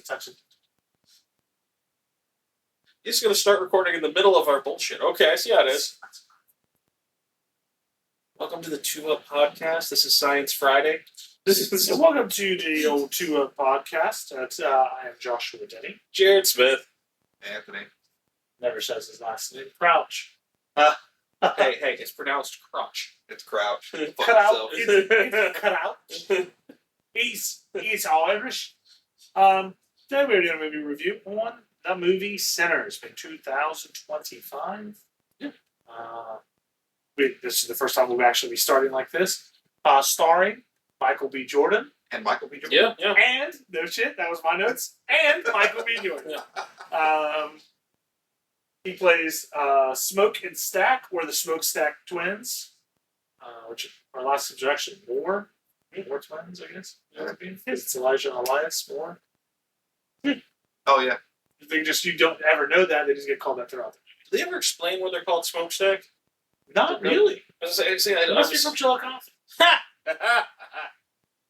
touch it. He's going to start recording in the middle of our bullshit. Okay, I see how it is. Welcome to the 2 Up Podcast. This is Science Friday. So welcome to the old 2 Up Podcast. I am Joshua Denny. Jared Smith. Anthony. Never says his last name. Crouch. Hey, it's pronounced crotch. It's Crouch. Cut out. It's cut out. He's Irish. Today we're doing a movie review on the movie Sinners in 2025. Yeah. This is the first time we'll actually be starting like this. Starring Michael B. Jordan. And Michael B. Jordan. Yeah. And, no shit, that was my notes. And Michael B. Jordan. He plays Smoke and Stack, or the Smokestack twins, which our last names are actually Moore twins, I guess. It's Elijah and Elias Moore. Oh, yeah. You don't ever know that, they just get called that throughout the movie. Do they ever explain what they're called smokestack? Not really. I Must be from Sherlock Holmes. Ha!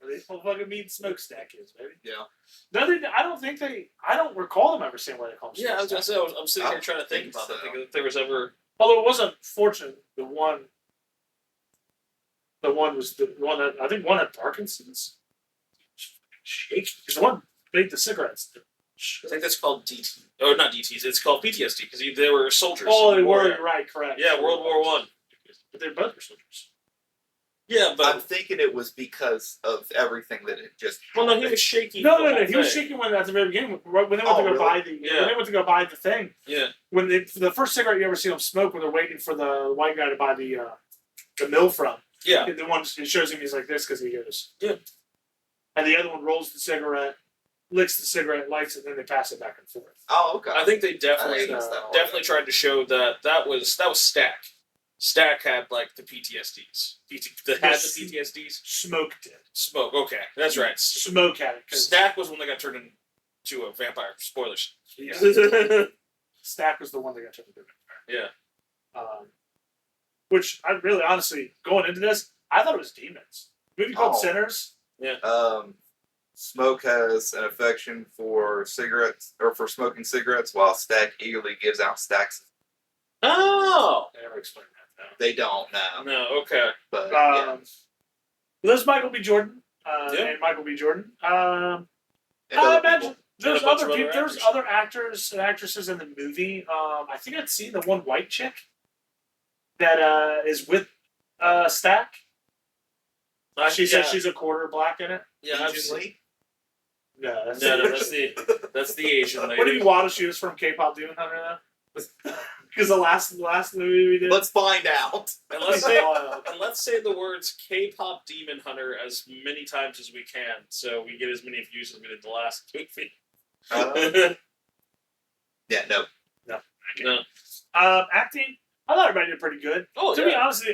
They fucking mean Smokestack is, baby. Yeah. No, I don't recall them ever saying what they call them. Yeah, I was going to say, I'm sitting here trying to think about that. Thinking if there was ever... Although it was unfortunate, the one was the one that, I think one had Parkinson's. Shake. Because the one made the cigarettes. I think that's called DT. Or not DTs, it's called PTSD, because they were soldiers. Oh, they were, you're right, correct. Yeah, World War I. But they both were soldiers. Yeah, but... I'm thinking it was because of everything that it just... Well, no, he was shaky. No. He was shaking when at the very beginning, when they went to go buy the... Yeah. When they went to go buy the thing. Yeah. When the first cigarette you ever see them smoke, when they're waiting for the white guy to buy the mill from. Yeah. The one, it shows him he's like this because he goes... Yeah. And the other one rolls the cigarette, licks the cigarette, lights it, and then they pass it back and forth. Oh, okay. I think they definitely tried to show that was Stack. Stack had like the PTSDs. That had the PTSDs. Smoke did. Smoke. Okay, that's right. Smoke had it. Stack was when they got turned into a vampire. Spoilers. Yeah. Stack was the one that got turned into a vampire. Yeah. Which I really, honestly, going into this, I thought it was demons. Movie called Sinners. Yeah. Smoke has an affection for cigarettes, or for smoking cigarettes, while Stack eagerly gives out stacks. Oh. They never explained that. They don't know. No. Okay. But there's Michael B. Jordan. And Michael B. Jordan. I imagine there's other actors and actresses in the movie. I think I'd seen the one white chick that is with Stack. She says she's a quarter black in it. Yeah, Asian Lee? No, that's the Asian lady. What do you want? She was from K-pop Demon Hunter though. Because the last movie we did. Let's find out. And let's say the words K-pop Demon Hunter as many times as we can, so we get as many views as we did the last movie. Yeah, no. Acting, I thought everybody did pretty good. Oh, to be honest,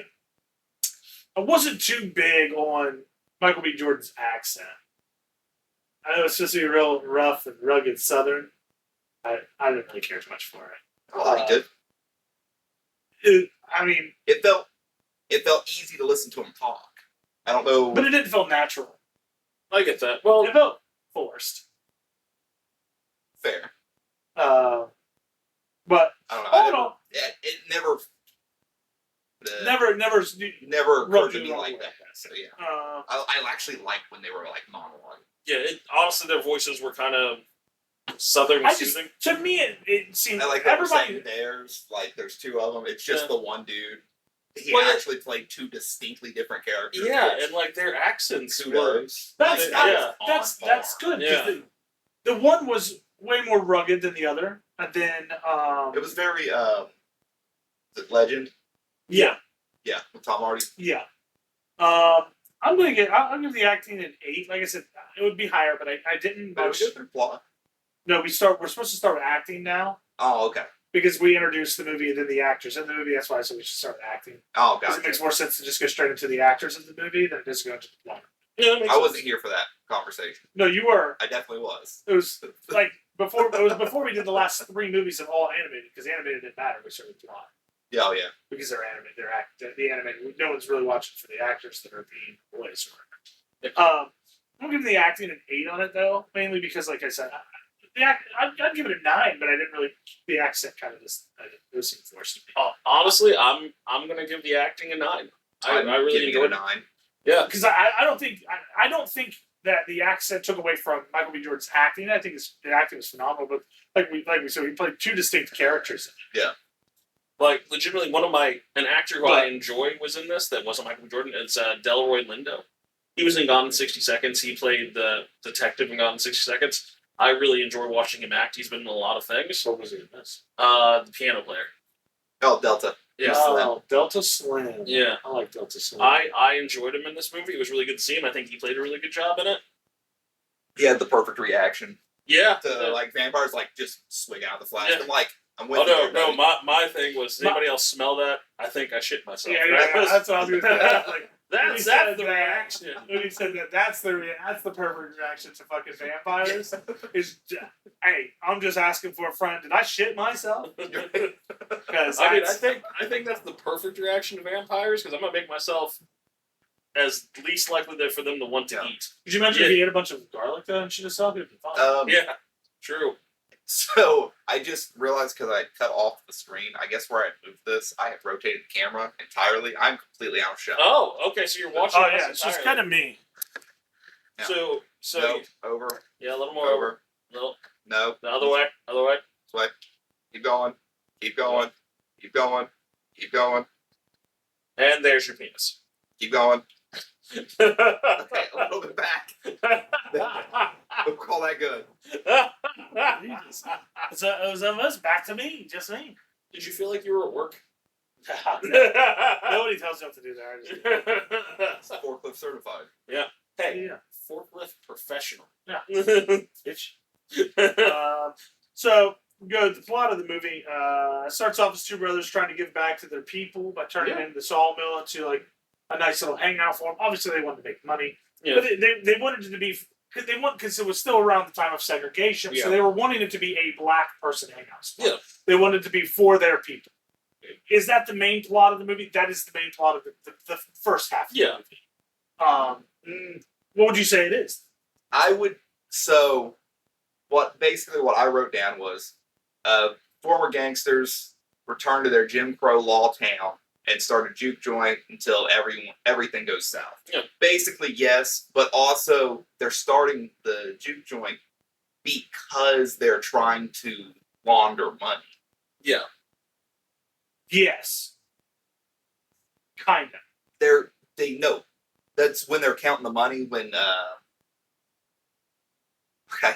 I wasn't too big on Michael B. Jordan's accent. I know it's supposed to be real rough and rugged Southern. I didn't really care too much for it. I liked it. It felt easy to listen to him talk. I don't know, but it didn't feel natural. I get that. Well, it felt forced. Fair. But I don't know. all in all, it never rubbed occurred to me like that. So yeah, I actually liked when they were like monologue. Yeah, honestly, their voices were kind of Southern soothing. To me, it seemed I like everybody. There's two of them. It's just the one dude. He actually played two distinctly different characters. Yeah, and like their accents were. That's good. Yeah. The one was way more rugged than the other, and then it was very Legend. Yeah. Yeah, with Tom Hardy. Yeah. I'll give the acting an 8. Like I said, it would be higher, but I didn't. But it was through plot. No, we're supposed to start with acting now. Oh, okay. Because we introduced the movie and then the actors in the movie. That's why I said we should start with acting. Oh, gotcha. Because it makes more sense to just go straight into the actors of the movie than just go into the plot. Yeah, I wasn't here for that conversation. No, you were. I definitely was. It was like before we did the last 3 movies of all animated, because animated didn't matter. We started with plot. Yeah, oh yeah. Because they're animated. The animated. No one's really watching for the actors that are being voiced. I'm gonna give the acting an 8 on it though, mainly because, like I said, I'd give it a 9, but I didn't really. The accent kind of just those seemed forced to me. Honestly, I'm gonna give the acting a 9. I really enjoyed it a 9. Yeah, because I don't think that the accent took away from Michael B. Jordan's acting. I think the acting was phenomenal, but like we said, he played two distinct characters. Yeah. Like, legitimately, an actor who I enjoy was in this that wasn't Michael B. Jordan. It's Delroy Lindo. He was in Gone in 60 Seconds. He played the detective in Gone in 60 Seconds. I really enjoy watching him act. He's been in a lot of things. What was he in this? The piano player. Oh, Delta. Yeah. Oh, Delta Slim. Yeah. I like Delta Slim. I enjoyed him in this movie. It was really good to see him. I think he played a really good job in it. He had the perfect reaction Yeah. to like vampires, like just swing out of the flash. Yeah. I'm like, I'm with Oh you. no! My thing was, does anybody else smell that? I think I shit myself. Yeah, that's what I was going to say. Like, That's the reaction. When he said that's the perfect reaction to fucking vampires. Is hey, I'm just asking for a friend. Did I shit myself? Because I think that's the perfect reaction to vampires. Because I'm gonna make myself as least likely for them to want to eat. Could you imagine if he ate a bunch of garlic though and shit himself? It'd be fine. Yeah, true. So I just realized because I cut off the screen, I guess where I moved this, I have rotated the camera entirely. I'm completely out of shot. Oh, okay. So you're watching. Oh yeah, it's just kind of me. Yeah. So Nope, over. Yeah, a little more over. No, No. the other way. This way. Keep going. Keep going. Keep going. Keep going. And there's your penis. Keep going. Okay, a little bit back. We'll call that good. So it was almost back to me, just me. Did you feel like you were at work? Nobody tells you what to do there. It's forklift certified. Yeah. Hey, Yeah. forklift professional. Yeah. Bitch. So good. The plot of the movie starts off as two brothers trying to give back to their people by turning in the sawmill into like a nice little hangout for them. Obviously, they wanted to make money, but they wanted it to be because it was still around the time of segregation, so they were wanting it to be a black person hangout spot. Yeah. They wanted it to be for their people. Is that the main plot of the movie? That is the main plot of the first half of the movie. What would you say it is? I would. So, what I wrote down was, former gangsters return to their Jim Crow law town and start a juke joint until everything goes south. Yeah. Basically, yes, but also they're starting the juke joint because they're trying to launder money. Yeah. Yes. Kind of. They know. That's when they're counting the money when okay.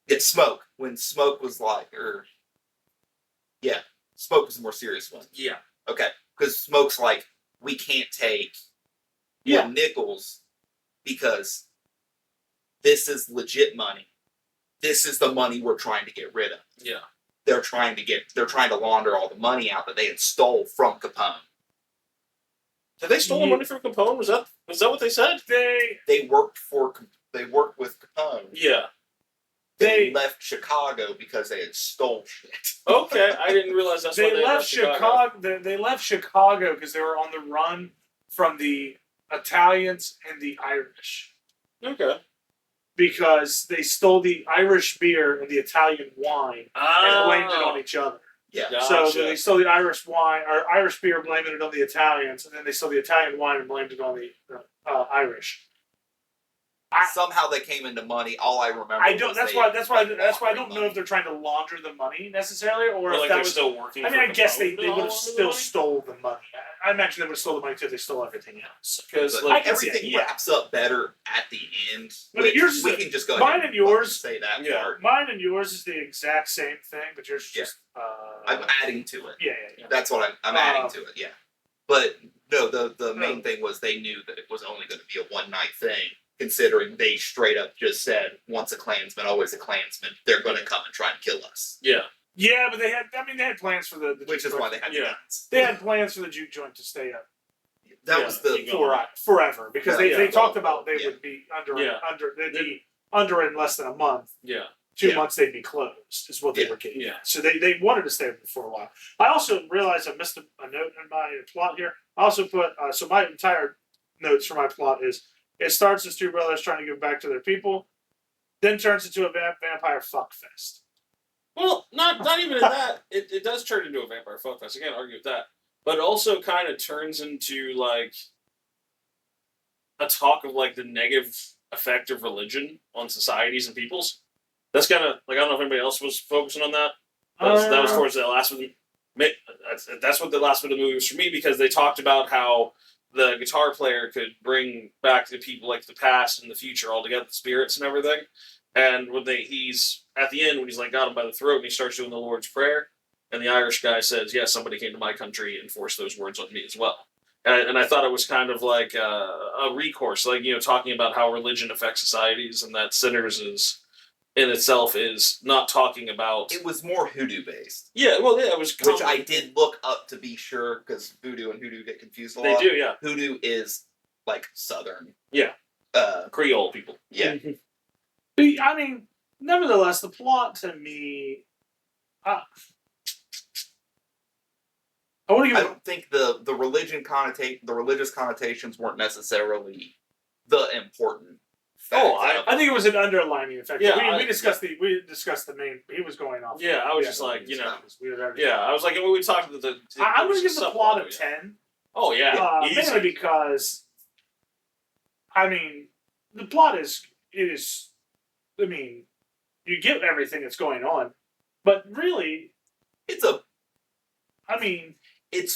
It's Smoke. When Smoke was like Smoke was the more serious one. Yeah. Okay. Because Smoke's like, we can't take nickels because this is legit money. This is the money we're trying to get rid of. Yeah. They're trying to launder all the money out that they had stole from Capone. Did they stole the money from Capone? Was that what they said? They worked with Capone. Yeah. They left Chicago because they had stole shit. Okay, I didn't realize that's why they left Chicago. They left Chicago because they were on the run from the Italians and the Irish. Okay. Because they stole the Irish beer and the Italian wine and blamed it on each other. Yeah. Gotcha. So they stole the Irish wine or Irish beer, blaming it on the Italians, and then they stole the Italian wine and blamed it on the Irish. Somehow they came into money. All I remember. That's why I don't know if they're trying to launder the money necessarily, or if like that was still working. I mean, I guess they would have still stole the money. I imagine they would have stole the money too. They stole everything else because everything wraps up better at the end. But yours, we can just go. Mine and yours say that part. Mine and yours is the exact same thing, but yours just. I'm adding to it. Yeah. That's what I'm adding to it. Yeah, but no, the main thing was they knew that it was only going to be a one night thing. Considering they straight up just said, once a Klansman, always a Klansman, they're going to come and try and kill us. Yeah. Yeah, but they had plans for the which is why they had guns. They had plans for the juke joint to stay up. That was the forever because they talked about they would be under in less than a month. Yeah. 2 months they'd be closed is what they were getting. Yeah. So they wanted to stay open for a while. I also realized I missed a note in my plot here. I also put so my entire notes for my plot is. It starts as two brothers trying to give back to their people. then turns into a vampire fuckfest. Well, not even in that. It does turn into a vampire fuckfest. I can't argue with that. But it also kind of turns into like a talk of like the negative effect of religion on societies and peoples. That's kind of like I don't know if anybody else was focusing on that. That was towards the last one. That's what the last one of the movie was for me because they talked about how the guitar player could bring back the people like the past and the future all together, the spirits and everything. And when he's at the end when he's like got him by the throat and he starts doing the Lord's Prayer, and the Irish guy says, "Yes, somebody came to my country and forced those words on me as well." And I thought it was kind of like a recourse, like talking about how religion affects societies and that Sinners is in itself is not talking about. It was more hoodoo based. Yeah, well, yeah, it was. Which I did look up to be sure because voodoo and hoodoo get confused a lot. They do, yeah. Hoodoo is like Southern. Yeah. Creole people. Yeah. I mean, nevertheless, the plot to me. I don't think the religious connotations weren't necessarily the important fact. I think it was an underlining effect. Yeah, we discussed the main. He was going off. Yeah, I was just like, I was like, we talked about I'm going to give the plot a 10. Oh yeah, mainly because, I mean, the plot is. I mean, you get everything that's going on, but really, it's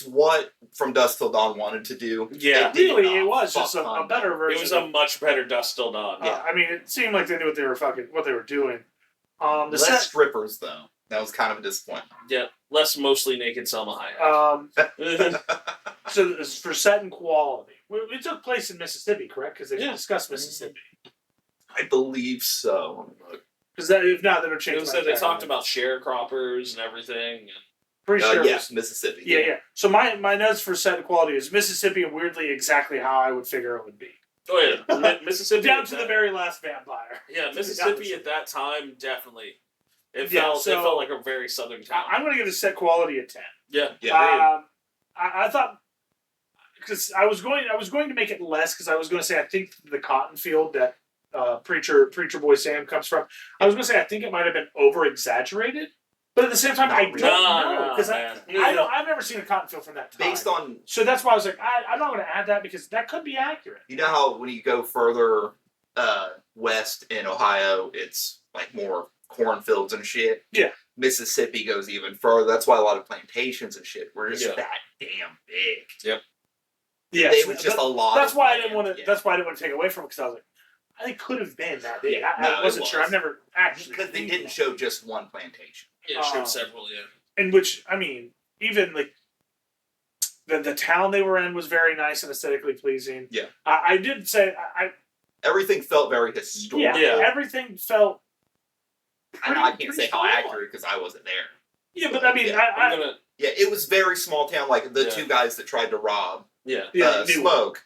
what From Dusk Till Dawn wanted to do. Yeah, it was just a better version. It was a much better Dusk Till Dawn. Yeah, I mean, it seemed like they knew what they were doing. Less strippers though. That was kind of a disappointment. Yeah, less mostly naked Selma Hayek. So for set and quality, it took place in Mississippi, correct? Because they discussed Mississippi. I believe so. Because if not, they'll change. They talked about sharecroppers and everything. Pretty sure. Yes, Mississippi. Yeah. So my notes for set and quality is Mississippi, and weirdly exactly how I would figure it would be. Oh yeah, Mississippi down to the very last vampire. Yeah, Mississippi at that time definitely. It felt like a very southern town. I'm going to give the set quality a 10. Yeah. I thought because I was going to make it less because I was going to say I think the cotton field that preacher boy Sam comes from. I was going to say I think it might have been over exaggerated, but at the same time I don't know because I've never seen a cotton field from that time. So that's why I was like I'm not going to add that because that could be accurate. You know how when you go further west in Ohio, it's like more cornfields and shit. Yeah. Mississippi goes even further. That's why a lot of plantations and shit were just that damn big. Yep. Yeah, it was just a lot. That's why I didn't want to. That's why I didn't want to take away from it because I was like, I think it could have been that big. I wasn't sure. I've never actually because they didn't show just one plantation. Yeah, it showed several. Yeah. In which I mean, even like the town they were in was very nice and aesthetically pleasing. Yeah. I did say everything felt very historic. Yeah. Everything felt. I can't say how accurate because I wasn't there. Yeah, but I mean, it was very small town. Like the two guys that tried to rob. Smoke.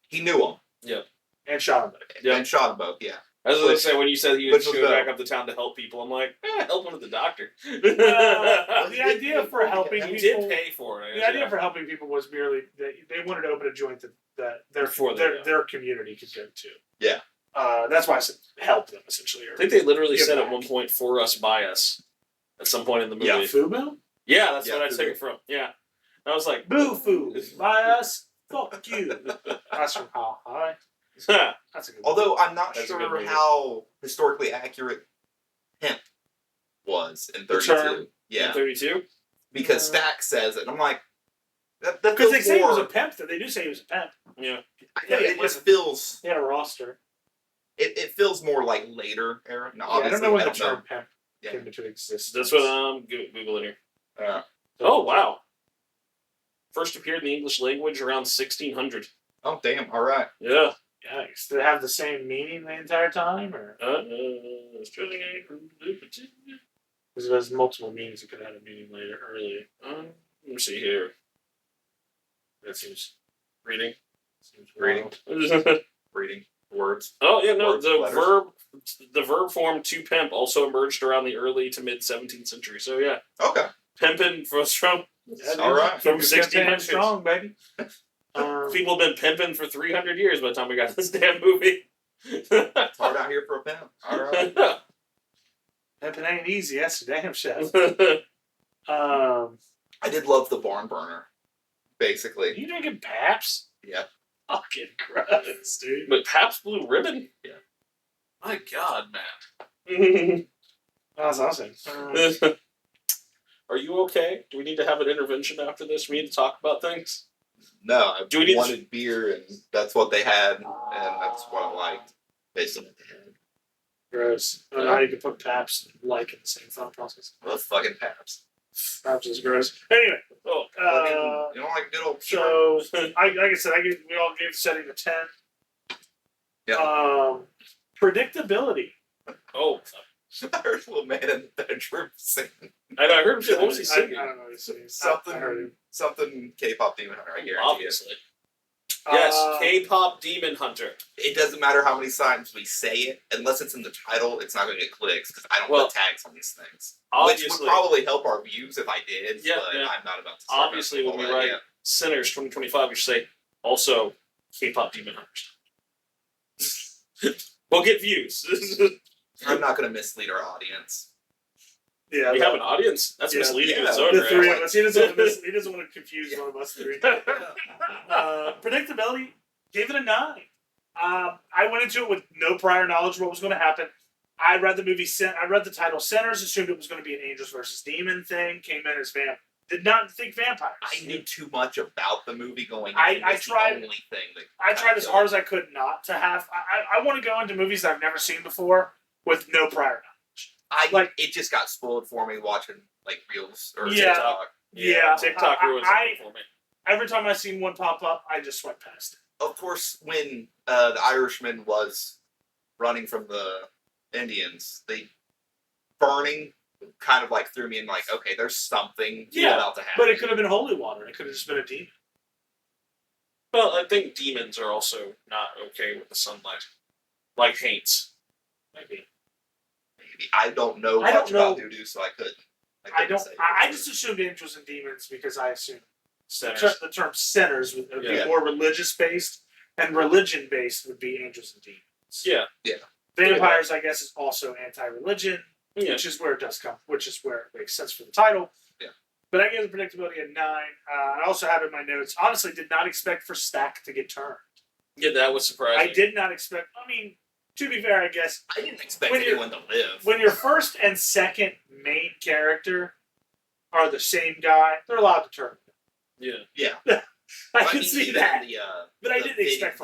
He knew him. Yeah. And shot him. Yeah. And shot them both. Yeah. I was going to say when you said he would go back up the town to help people, I'm like, help him with the doctor. The idea for helping people, he did pay for it. The idea for helping people was merely that they wanted to open a joint that their community could go to. Yeah. That's why I said help them essentially. I think they literally said at one point "for us, by us" at some point in the movie. Yeah, FUBU? Yeah, that's what I took it from. Yeah, I was like, "Boo foo, by us, fuck you." That's from How High. That's a good. Although I'm not sure how historically accurate pimp was in 32. Yeah, 32. Because Stack says it. I'm like, because they say he was a pimp. They do say he was a pimp. Yeah. It just feels. He had a roster. It feels more like later era. No, I don't know when the term pimp came into existence. That's what I'm googling here. Oh wow! First appeared in the English language around 1600. Oh damn! All right. Yeah. Yikes! Did it have the same meaning the entire time, or? Because it has multiple meanings. It could have had a meaning later, earlier. Let me see here. That seems reading. Reading words. Oh yeah, no. The verb form to pimp also emerged around the early to mid 17th century. So yeah. Okay. Pimping was from. All right. From 1600. Strong, baby. People have been pimping for 300 years by the time we got this damn movie. It's hard out here for a pimp. All right. Pimping ain't easy. That's a damn chef. I did love the barn burner. Basically. You drinking Paps? Yeah. Fucking gross, dude. But Pabst Blue Ribbon? Yeah. My God, man. That's awesome. Are you okay? Do we need to have an intervention after this? We need to talk about things? No, I Do we need wanted beer, and that's what they had, and that's what I liked. Basically. Gross. I don't know how you can put Paps and like in the same thought process. Well, fucking Paps. Paps is gross. Anyway, You don't like good old so like I said, we all gave the setting a 10. Yeah. Predictability. Oh. I heard a little man in the bedroom singing. I heard him say, what was he singing? I don't know what he's singing. Something K-pop Demon Hunter, I guarantee Obviously. Yes, K-pop Demon Hunter. It doesn't matter how many times we say it, unless it's in the title, it's not going to get clicks, because I don't put tags on these things. Which would probably help our views if I did, but I'm not about to start. Obviously, when we write Sinners 2025, we should say, also, K-pop Demon Hunters. We'll get views. I'm not going to mislead our audience. Yeah, we have an audience? That's misleading in its own the right. three of us. He doesn't want to confuse one of us three. Predictability, gave it a 9. I went into it with no prior knowledge of what was going to happen. I read the title Sinners, assumed it was going to be an Angels versus Demon thing, came in as did not think vampires. I knew too much about the movie going in. I tried as hard as I could not to have. I want to go into movies that I've never seen before with no prior knowledge. It just got spoiled for me watching like Reels or TikTok. TikTok ruins it for me. Every time I seen one pop up, I just swept past it. Of course, when the Irishman was running from the Indians, the burning kind of like threw me in like, okay, there's something about to happen. But it could have been holy water. It could have just been a demon. Well, I think demons are also not okay with the sunlight. Like Haints. Maybe. I don't know much about Voodoo, so I couldn't. I just assumed angels and demons because I assumed the term sinners would be more religious based, and religion based would be angels and demons. Yeah. Vampires, I guess, is also anti-religion, which is where it does come, which is where it makes sense for the title. Yeah. But I gave the predictability a 9. I also have in my notes, honestly, did not expect for Stack to get turned. Yeah, that was surprising. I did not expect. I mean, to be fair, I guess I didn't expect anyone to live. When your first and second main character are the same guy, they're allowed to turn. Yeah. I can see that. But I didn't expect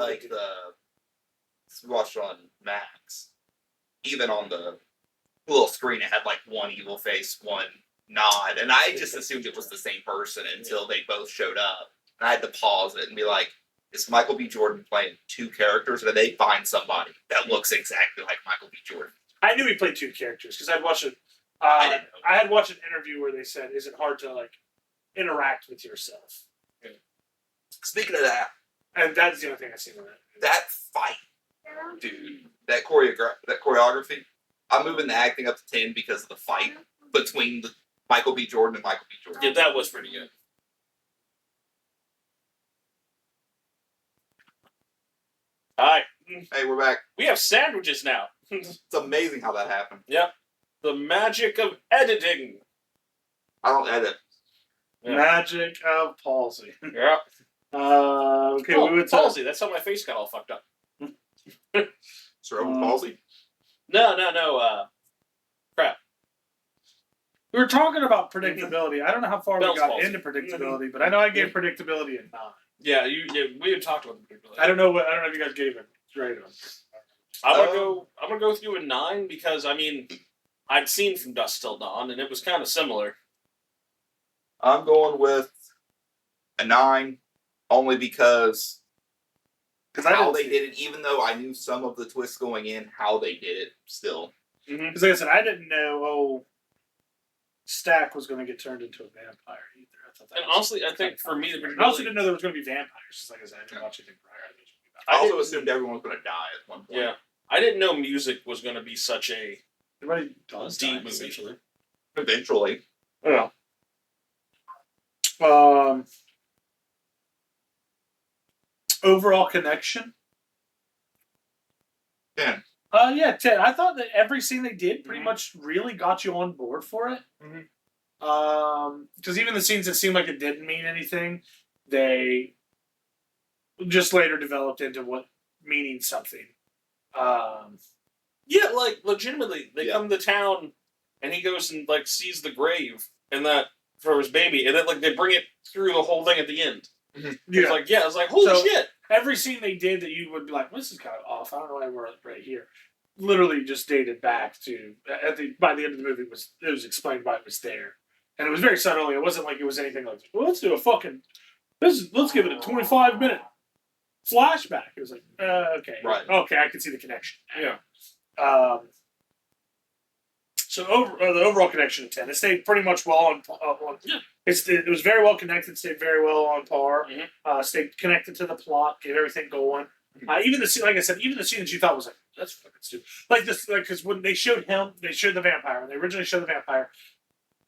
we watched on Max. Even on the little screen, it had like one evil face, one nod, and I just assumed it was the same person until they both showed up. And I had to pause it and be like, is Michael B. Jordan playing 2 characters, or did they find somebody that looks exactly like Michael B. Jordan? I knew he played 2 characters because I'd watched it. I had watched an interview where they said, "Is it hard to like interact with yourself?" Yeah. Speaking of that, and that's the only thing I've seen on that. That fight, dude, that choreography. I'm moving the acting up to 10 because of the fight between Michael B. Jordan and Michael B. Jordan. Yeah, that was pretty good. Hi. Hey, we're back. We have sandwiches now. It's amazing how that happened. Yep. The magic of editing. I don't edit. Yeah. Magic of palsy. Yeah. Okay, we would palsy. That's how my face got all fucked up. Cerebral palsy? No. Crap. We were talking about predictability. I don't know how far we got palsy. into predictability, but I know I gave predictability a 9. Yeah, we had talked about the predictability. I don't know if you guys gave it right on. I'm gonna go through a 9 because I mean I'd seen From Dusk Till Dawn and it was kind of similar. I'm going with a 9 only because how they did it, even though I knew some of the twists going in, how they did it still. Because like I said, I didn't know Stack was going to get turned into a vampire either. I thought that and honestly, I think for me, I also didn't know there was going to be vampires. Just like I said, I didn't watch anything prior. I also assumed everyone was going to die at one point. Yeah, I didn't know music was going to be such a deep movie. Eventually. Yeah. Overall connection. 10. Yeah, 10. I thought that every scene they did pretty much really got you on board for it. Because even the scenes that seemed like it didn't mean anything, they just later developed into what meaning something. Yeah, like legitimately, they come to town, and he goes and like sees the grave and that for his baby, and then like they bring it through the whole thing at the end. It's like holy shit. Every scene they did that you would be like, well, this is kind of off. I don't know why we're right here. Literally just dated back to by the end of the movie it was explained why it was there, and it was very subtle. It wasn't like it was anything like, well, let's do let's give it a 25-minute flashback. It was like, okay, right, okay, I can see the connection. Yeah. So the overall connection of 10, it stayed pretty much well on. It was very well connected, stayed very well on par. Stayed connected to the plot, get everything going. Even the scene, like I said, even the scene that you thought was like, that's fucking stupid. Like this, because when they showed the vampire. When they originally showed the vampire,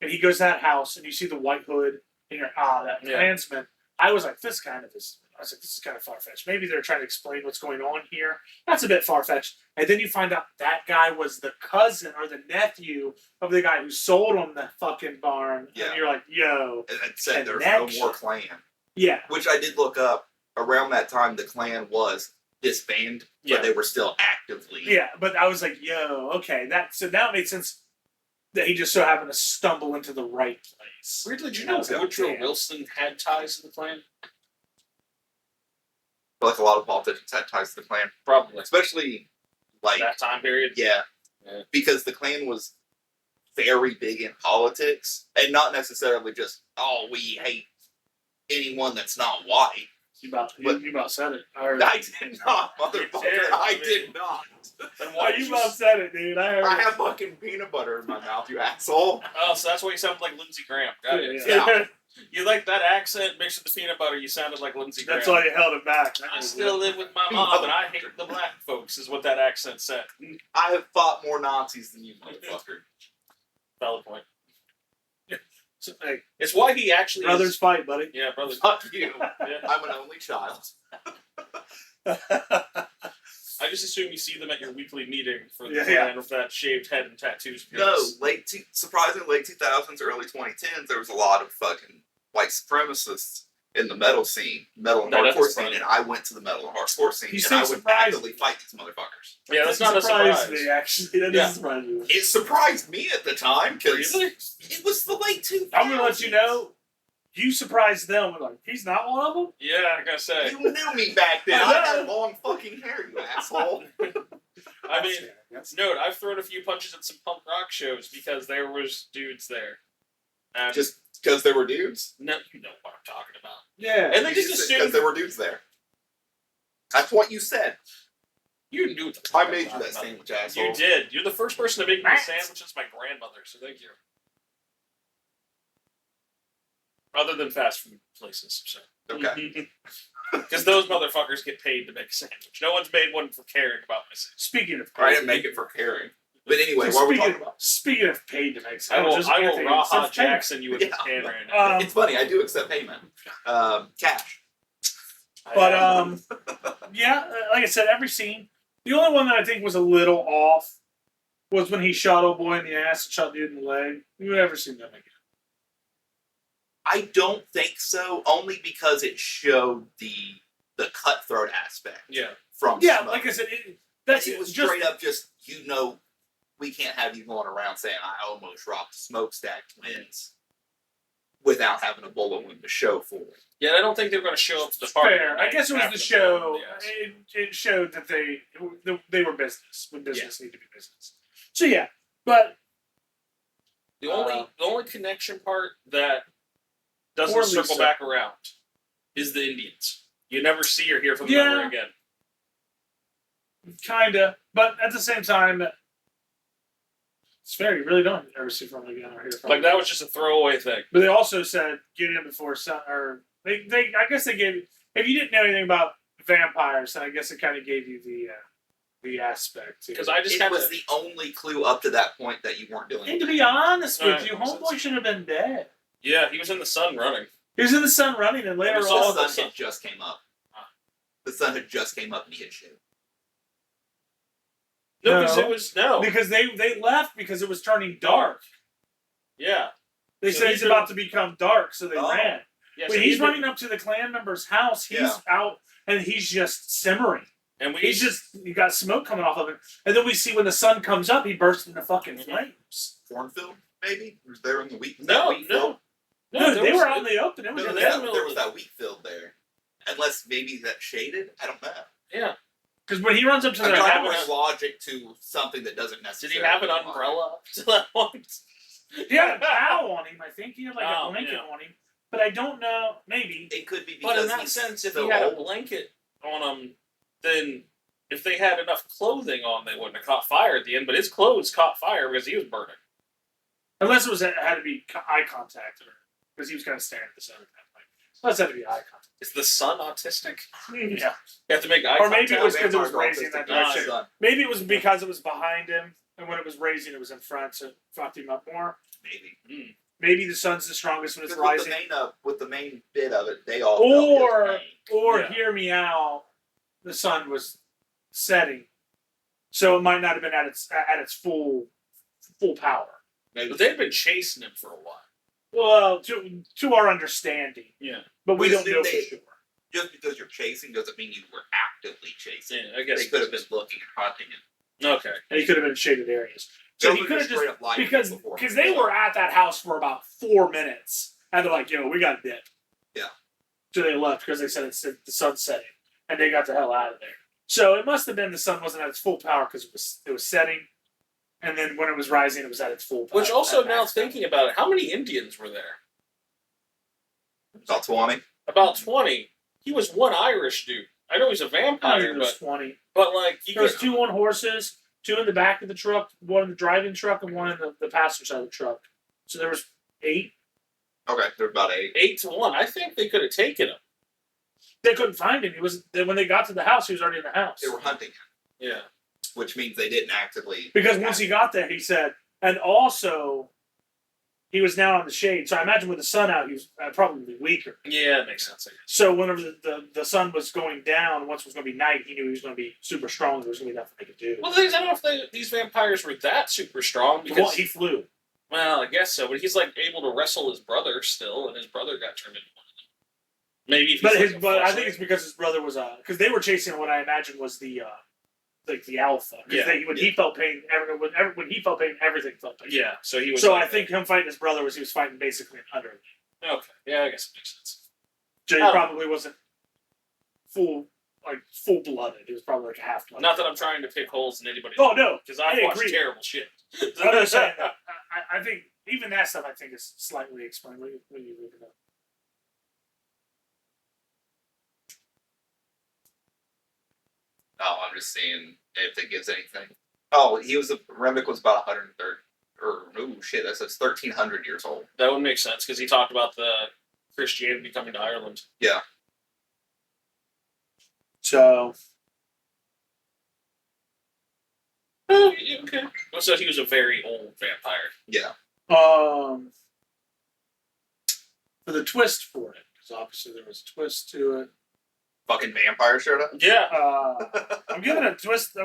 and he goes to that house, and you see the white hood, and you're that Klansman. I was like, this is kind of far-fetched. Maybe they're trying to explain what's going on here. That's a bit far-fetched. And then you find out that guy was the cousin or the nephew of the guy who sold him the fucking barn. Yeah. And you're like, yo. And it said there's no more clan. Yeah. Which I did look up. Around that time, the clan was disbanded, but they were still actively. Yeah, but I was like, yo, okay. So now it made sense that he just so happened to stumble into the right place. Weirdly, did you know Woodrow Wilson had ties to the Klan? I feel like a lot of politicians had ties to the Klan. Probably. Especially, like... that time period? Yeah. Because the Klan was very big in politics. And not necessarily just, we hate anyone that's not white. You about said it. I did not, motherfucker. I did not. You about said it, dude. I have fucking peanut butter in my mouth, you asshole. Oh, so that's why you sound like Lindsey Graham. Got it. Yeah. You like that accent mixed with the peanut butter, you sounded like Lindsey Graham. That's why you held it back. I still live with my mom, and I hate the black folks, is what that accent said. I have fought more Nazis than you, motherfucker. Valid point. So, hey, it's why he actually brothers fight, buddy. Yeah, brothers. Fuck you. I'm an only child. I just assume you see them at your weekly meeting for the plan with that shaved head and tattoos. No, surprisingly, late 2000s, early 2010s, there was a lot of fucking white supremacists in the metal and hardcore scene, and I went to the metal and hardcore scene, and I would actively fight these motherfuckers. Yeah, that's not a surprise. Me, actually. That doesn't surprise me. It surprised me at the time, because it was the late 2000s. I'm going to let you know, you surprised them with like, he's not one of them? Yeah, I gotta say. You knew me back then. I had long fucking hair, you asshole. I mean, note, I've thrown a few punches at some punk rock shows because there was dudes there. Just because there were dudes? No, you know what I'm talking about. Yeah. And they just assumed... because there were dudes there. That's what you said. You knew what I made you that sandwich, asshole. You did. You're the first person to make me a sandwich since my grandmother, so thank you. Other than fast food places, so. Okay. Because those motherfuckers get paid to make a sandwich. No one's made one for caring about my sandwich. Speaking of I didn't make it for caring. But anyway, what are we talking about? Speaking of paid to make sandwiches, I will Raha Jackson you with this can right now. It's funny, I do accept payment. Cash. But, yeah, like I said, every scene. The only one that I think was a little off was when he shot old boy in the ass and shot dude in the leg. You've ever seen that again? I don't think so, only because it showed the cutthroat aspect. Yeah. From Smoke. Like I said, it was just straight up just, we can't have you going around saying, I almost robbed Smokestack twins without having a bullet wound to show for it. Yeah, I don't think they were going to show up to the party. Fair. I guess it was the show. It showed that they were business when business needed to be business. So yeah, but the only connection part that doesn't circle back around is the Indians. You never see or hear from them ever again. Kinda, but at the same time, it's fair. You really don't ever see from them again or hear from them. Like that was just a throwaway thing. But they also said get in before sun, or they I guess they gave. If you didn't know anything about vampires, then I guess it kind of gave you the aspect. Because it was the only clue up to that point that you weren't doing. And to be honest with you, Homeboy should have been dead. Yeah, he was in the sun running. He was in the sun running, and later on, the sun had just came up. The sun had just came up, and he had shit. No, because it was because they left because it was turning dark. Yeah, they said he's about to become dark, so they ran. Yeah, when he's running up to the clan member's house, he's out and he's just simmering. And you got smoke coming off of him. And then we see when the sun comes up, he bursts into fucking flames. Cornfield, maybe? Was there in the wheat? No, they were out in the open. There was that wheat field there. Unless maybe that shaded? I don't know. Yeah. Because when he runs up to their house... logic to something that doesn't necessarily... Did he have an umbrella up to that point? He had a towel on him, I think. He had like a blanket on him. But I don't know. Maybe. It could be because in that sense, if he had a blanket on him, then if they had enough clothing on, they wouldn't have caught fire at the end. But his clothes caught fire because he was burning. Unless it had to be eye contact, or because he was kind of staring at the sun at that point. Unless it had to be eye contact. Is the sun autistic? Yeah. You have to make eye contact. Or maybe it was because it was raising that direction. Maybe it was because it was behind him, and when it was raising, it was in front, so it fucked him up more. Maybe. Maybe the sun's the strongest when it's rising. With the main bit of it, they all. Hear me out. The sun was setting, so it might not have been at its full power. But they've been chasing him for a while. Well, to our understanding, but we don't know for sure. Just because you're chasing doesn't mean you were actively chasing. Yeah, I guess they could have been looking and hunting him. Okay, and he could have been in shaded areas. So he could have just because they were at that house for about 4 minutes, and they're like, "Yo, we got to dip." Yeah. So they left because they said it's the sun's setting, and they got the hell out of there. So it must have been the sun wasn't at its full power because it was setting, and then when it was rising, it was at its full power. Which also, now thinking about it, how many Indians were there? About 20. About 20. He was one Irish dude. I know he's a vampire, but 20. But like, there's 2 on horses. 2 in the back of the truck, 1 in the driving truck, and 1 in the passenger side of the truck. So there was 8. Okay, there were about 8. 8 to 1. I think they could have taken him. They couldn't find him. When they got to the house, he was already in the house. They were hunting him. Yeah. Which means they didn't actively... Because once he got there, he said... And also, he was now on the shade. So I imagine with the sun out, he was probably weaker. Yeah, that makes sense. So whenever the sun was going down, once it was going to be night, he knew he was going to be super strong. There was going to be nothing they could do. Well, I don't know if these vampires were that super strong. Because he flew. Well, I guess so. But he's like able to wrestle his brother still, and his brother got turned into one of them. Maybe. But I think it's because his brother was because they were chasing what I imagine was the alpha. When he felt pain, when he felt pain, everything felt pain. Yeah, so he was. So I think him fighting his brother he was fighting basically an underling. Okay, yeah, I guess it makes sense. So he probably wasn't full blooded. He was probably like half blooded. Not that I'm trying to pick holes in anybody's. Oh no, because I watched terrible shit. I'm just saying that I think even that stuff I think is slightly explained when you look it up. Oh, I'm just seeing if it gives anything. Oh, Remick was about 130. That says 1,300 years old. That would make sense because he talked about the Christianity coming to Ireland. Yeah. So. Oh, okay. So he was a very old vampire. Yeah. For the twist for it, because obviously there was a twist to it. Fucking vampire showed up? Yeah. I'm giving the twist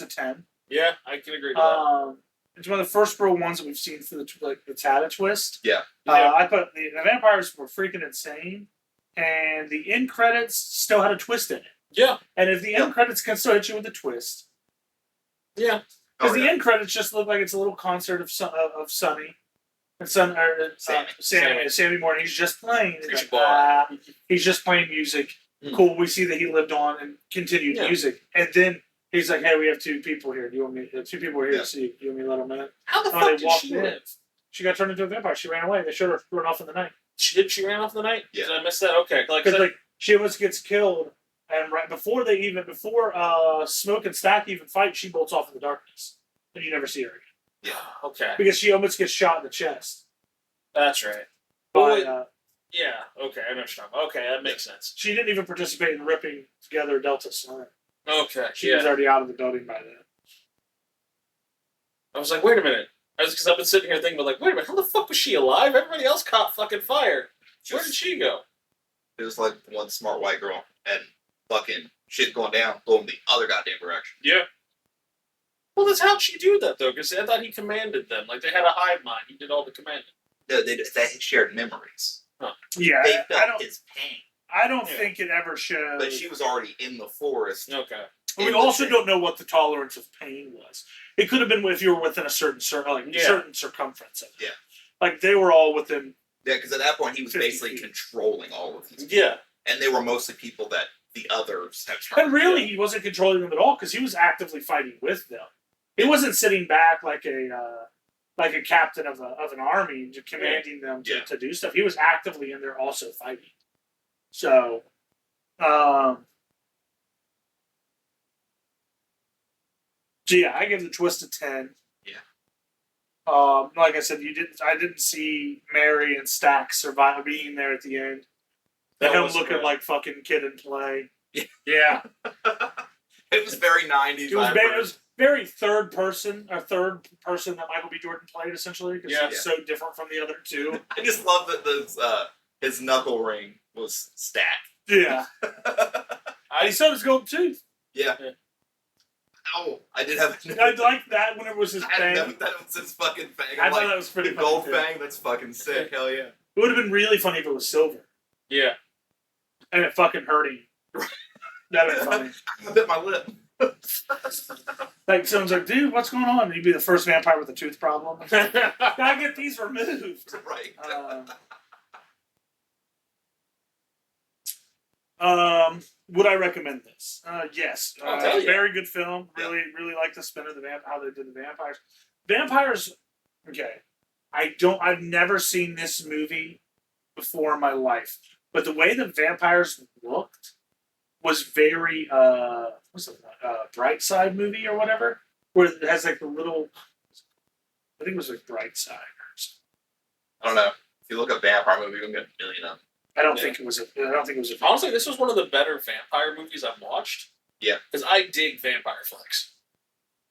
a 10. Yeah, I can agree with that. It's one of the first real ones that we've seen for that's had a twist. Yeah. I put the vampires were freaking insane, and the end credits still had a twist in it. Yeah. And if the end credits can still hit you with a twist. Yeah. Because the end credits just look like it's a little concert of Sonny. And Sammy Morton. He's just playing. He's just playing music. Cool. We see that he lived on and continued music. And then he's like, "Hey, we have 2 people here. Do you want me? 2 people are here to see. Do you want me to let them in?" How the fuck did she live? She got turned into a vampire. She ran away. They showed her run off in the night. She ran off in the night? Yeah. Did I miss that? Okay. Because she almost gets killed, and right before Smoke and Stack even fight, she bolts off in the darkness, and you never see her again. Yeah. Okay. Because she almost gets shot in the chest. That's right. Yeah, okay, I know what you're talking about. Okay, that makes sense. She didn't even participate in ripping together Delta Slime. Okay, she was already out of the building by then. I was like, wait a minute. Because I've been sitting here thinking, wait a minute, how the fuck was she alive? Everybody else caught fucking fire. Where did she go? It was like one smart white girl and fucking shit going down, going the other goddamn direction. Yeah. Well, that's how'd she do that though? Because I thought he commanded them. Like they had a hive mind. He did all the commanding. No, they shared memories. Yeah, They I felt don't. his pain. I don't think it ever showed. But she was already in the forest. Okay. We also don't know what the tolerance of pain was. It could have been if you were within a certain certain circumference of it. Yeah. Like they were all within. Yeah, because at that point he was 50 basically feet. controlling all of these. Yeah. And they were mostly people that the others have turned. And really, he wasn't controlling them at all because he was actively fighting with them. He wasn't sitting back like a captain of an army, commanding them to do stuff. He was actively in there also fighting. So, I give the twist a 10. Yeah. Like I said, I didn't see Mary and Stack being there at the end. Him looking like fucking Kid and Play. Yeah. It was very 90s. It was very third person that Michael B. Jordan played, essentially, because he's so different from the other two. I just love that his knuckle ring was Stack. Yeah. He saw his gold tooth. Yeah. Oh, I did have. I liked that when it was his I fang. didn't know that was his fucking fang. I thought that was pretty the funny gold too. fang. That's fucking sick. Hell yeah. It would have been really funny if it was silver. Yeah. And it fucking hurt him. That'd be funny. I bit my lip. Like someone's like, dude, what's going on? You'd be the first vampire with a tooth problem. Gotta get these removed. Right. Would I recommend this? Yes. Very good film. Really, really like the spin of how they did the vampires. Vampires. Okay. I've never seen this movie before in my life, but the way the vampires looked was very Bright Side movie or whatever, where it has like the little. I think it was like Bright Side. I don't know. If you look up vampire movie, you'll get a million of them. I don't think it was a. Honestly, this was one of the better vampire movies I've watched. Yeah. Because I dig vampire flicks.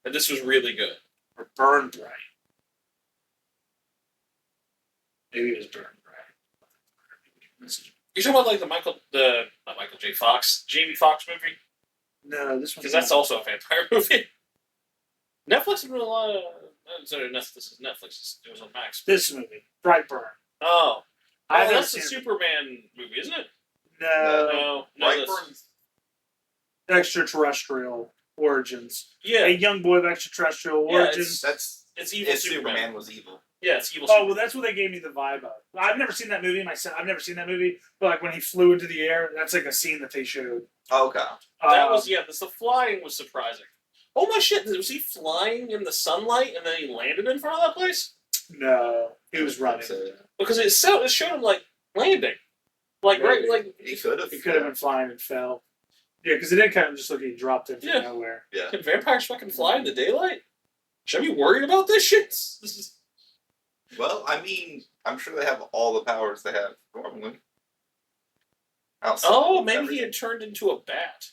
And this was really good. Or Burn Bright. Maybe it was Burn Bright. You're talking about like not Michael J. Fox, Jamie Foxx movie? No, this one. Because that's also a vampire movie. Netflix has been a lot of. Sorry, this is Netflix. It was on Max. This movie, Brightburn. Oh. That's the seen Superman movie, isn't it? No. Brightburn's Extraterrestrial origins. Yeah. A young boy of extraterrestrial origins. It's evil Superman was evil. Yeah, it's evil. Oh, well, that's what they gave me the vibe of. I've never seen that movie myself. I've never seen that movie, but like when he flew into the air, that's like a scene that they showed. Okay. That was the flying was surprising. Oh my shit! Was he flying in the sunlight and then he landed in front of that place? No, he was running. Because it showed him like landing, like Maybe. right, like He could have. He could have been flying and fell. Yeah, because it did kind of just look like he dropped in from nowhere. Yeah. Can vampires fucking fly in the daylight? Should I be worried about this shit? This is. Well, I mean, I'm sure they have all the powers they have normally. Oh, maybe he had turned into a bat.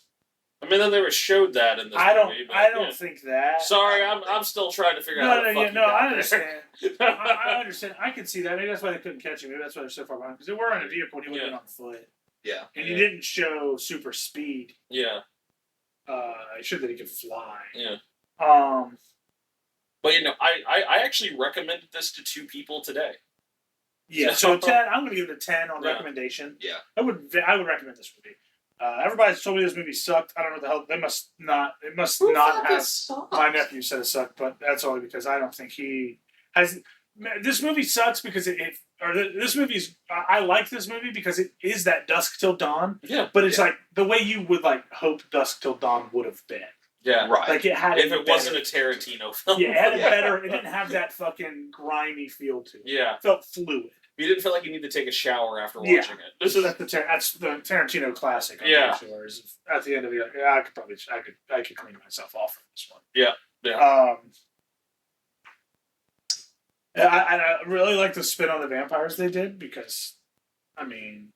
I mean, then they were showed that in this movie. I don't think that. Sorry, I'm still trying to figure out. I understand. I understand. I can see that. Maybe that's why they couldn't catch him. Maybe that's why they're so far behind. Because they were in a vehicle and he would have been on foot. Yeah. And he didn't show super speed. Yeah. He showed that he could fly. Yeah. But I actually recommended this to 2 people today. Yeah. So 10. I'm going to give it a 10 on recommendation. Yeah. I would recommend this movie. Everybody's told me this movie sucked. I don't know what the hell. They must not. It must not have. My nephew said it sucked, but that's only because I don't think he has. This movie sucks because this movie's. I like this movie because it is that Dusk Till Dawn. Yeah. But it's like the way you would like hope Dusk Till Dawn would have been. Yeah. Right. Like it had. If it wasn't a Tarantino film. Yeah, it had better. It didn't have that fucking grimy feel to it. Yeah. It felt fluid. You didn't feel like you need to take a shower after watching it. That's the Tarantino classic. I'm pretty sure. Is at the end of the I could clean myself off from this one. Yeah. Yeah. I really like the spin on the vampires they did because, I mean,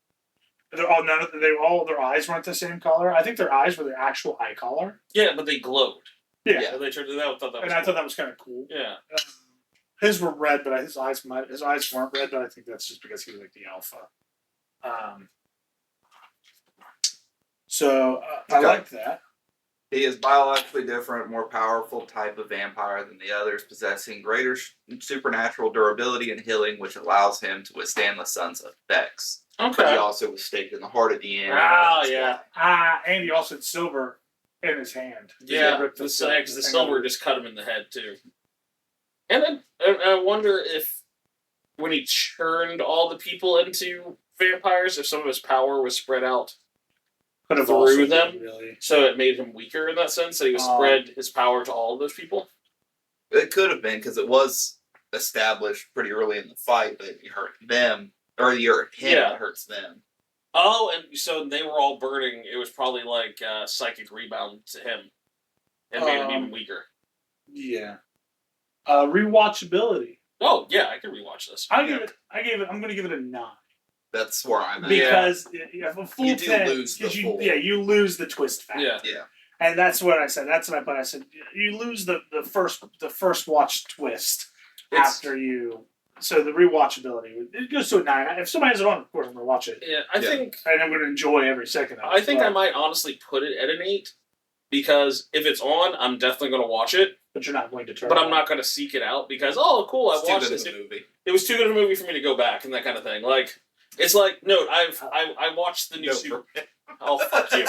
their eyes weren't the same color. I think their eyes were their actual eye color. Yeah, but they glowed. Yeah. And they turned it out. I thought that was kind of cool. Yeah. His were red, but his eyes weren't red. But I think that's just because he was like the alpha. So I like that. He is biologically different, more powerful type of vampire than the others, possessing greater supernatural durability and healing, which allows him to withstand the sun's effects. Okay. But he also was staked in the heart at the end. Oh, yeah. And he also had silver in his hand. Yeah, because the silver just cut him in the head, too. And then I wonder if when he churned all the people into vampires, if some of his power was spread out through them, really. So it made him weaker in that sense, that he would spread his power to all of those people? It could have been, because it was established pretty early in the fight that you hurt them, or you hurt him, it hurts them. Oh, and so they were all burning. It was probably like psychic rebound to him, and made him even weaker. Yeah. Rewatchability. Oh yeah, I can rewatch this. I'm going to give it a 9. That's where I'm at. Because a full you 10, lose the full. Yeah, you lose the twist factor. Yeah. And that's what I said. That's what I put. I said you lose the first watch twist after you. So the rewatchability, it goes to a 9. If somebody has it on, of course I'm gonna watch it. Yeah, I think, and I'm gonna enjoy every second of it. I think I might honestly put it at an 8 because if it's on, I'm definitely gonna watch it. But you're not going to turn. But I'm not gonna seek it out because cool, I watched this movie. It was too good of a movie for me to go back and that kind of thing. Like it's like no, I watched the new Superman. Oh fuck you.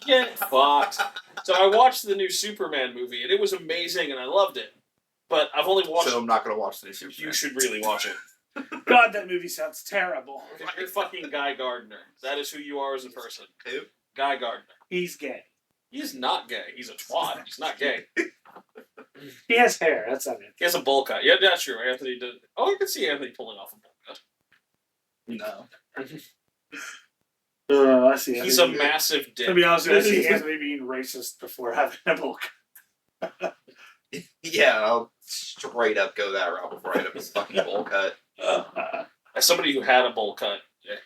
Get fucked. So I watched the new Superman movie and it was amazing and I loved it. But I've only watched. So I'm not going to watch the new Superman. You should really watch it. God, that movie sounds terrible. You're fucking Guy Gardner. That is who you are as a person. Who? Guy Gardner. He's gay. He's not gay. He's a twat. He's not gay. He has hair. That's not it. He has a bowl cut. Yeah, that's true. Anthony did. Oh, I can see Anthony pulling off a bowl cut. No. I see. He's a massive dick. To be honest, I see Anthony being racist before having a bowl cut. Yeah, I'll straight up go that route before I end up with a fucking bowl cut. As somebody who had a bowl cut, yeah.